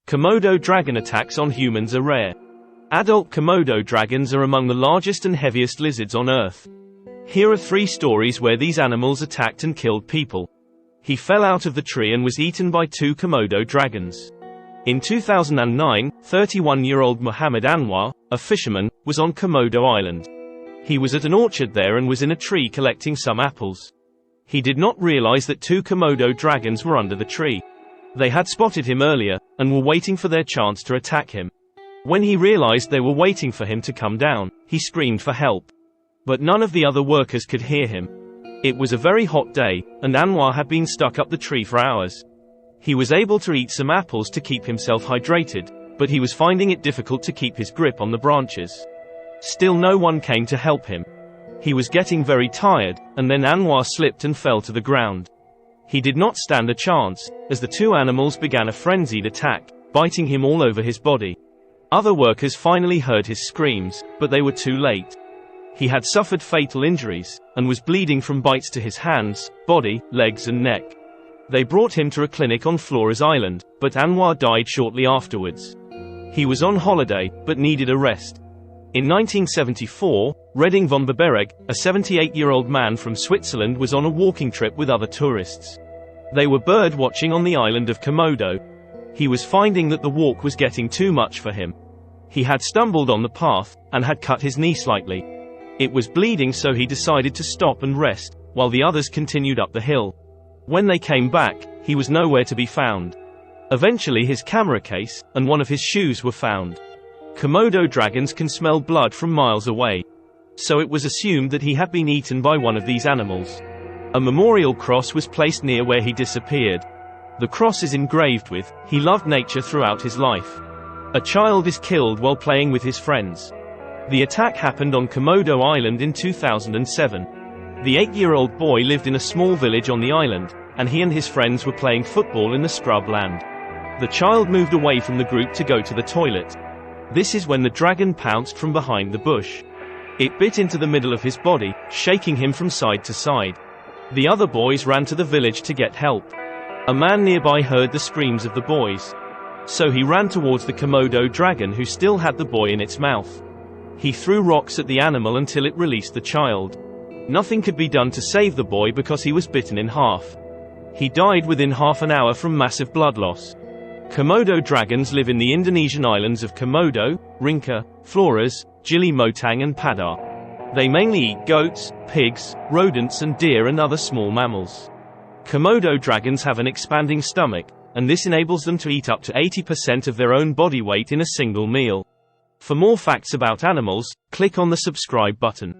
Komodo dragon attacks on humans are rare. Adult Komodo dragons are among the largest and heaviest lizards on Earth. Here are 3 stories where these animals attacked and killed people. He fell out of the tree and was eaten by 2 Komodo dragons. In 2009, 31-year-old Muhammad Anwar, a fisherman, was on Komodo Island. He was at an orchard there and was in a tree collecting some apples. He did not realize that 2 Komodo dragons were under the tree. They had spotted him earlier, and were waiting for their chance to attack him. When he realized they were waiting for him to come down, he screamed for help. But none of the other workers could hear him. It was a very hot day, and Anwar had been stuck up the tree for hours. He was able to eat some apples to keep himself hydrated, but he was finding it difficult to keep his grip on the branches. Still no one came to help him. He was getting very tired, and then Anwar slipped and fell to the ground. He did not stand a chance, as the 2 animals began a frenzied attack, biting him all over his body. Other workers finally heard his screams, but they were too late. He had suffered fatal injuries, and was bleeding from bites to his hands, body, legs and neck. They brought him to a clinic on Flores Island, but Anwar died shortly afterwards. He was on holiday, but needed a rest. In 1974, Redding von Bebereg, a 78-year-old man from Switzerland, was on a walking trip with other tourists. They were bird watching on the island of Komodo. He was finding that the walk was getting too much for him. He had stumbled on the path, and had cut his knee slightly. It was bleeding, so he decided to stop and rest, while the others continued up the hill. When they came back, he was nowhere to be found. Eventually his camera case, and one of his shoes were found. Komodo dragons can smell blood from miles away. So it was assumed that he had been eaten by one of these animals. A memorial cross was placed near where he disappeared. The cross is engraved with, "He loved nature throughout his life." A child is killed while playing with his friends. The attack happened on Komodo Island in 2007. The 8-year-old boy lived in a small village on the island, and he and his friends were playing football in the scrub land. The child moved away from the group to go to the toilet. This is when the dragon pounced from behind the bush. It bit into the middle of his body, shaking him from side to side. The other boys ran to the village to get help. A man nearby heard the screams of the boys. So he ran towards the Komodo dragon, who still had the boy in its mouth. He threw rocks at the animal until it released the child. Nothing could be done to save the boy because he was bitten in half. He died within half an hour from massive blood loss. Komodo dragons live in the Indonesian islands of Komodo, Rinca, Flores, Gili Motang and Padar. They mainly eat goats, pigs, rodents and deer and other small mammals. Komodo dragons have an expanding stomach, and this enables them to eat up to 80% of their own body weight in a single meal. For more facts about animals, click on the subscribe button.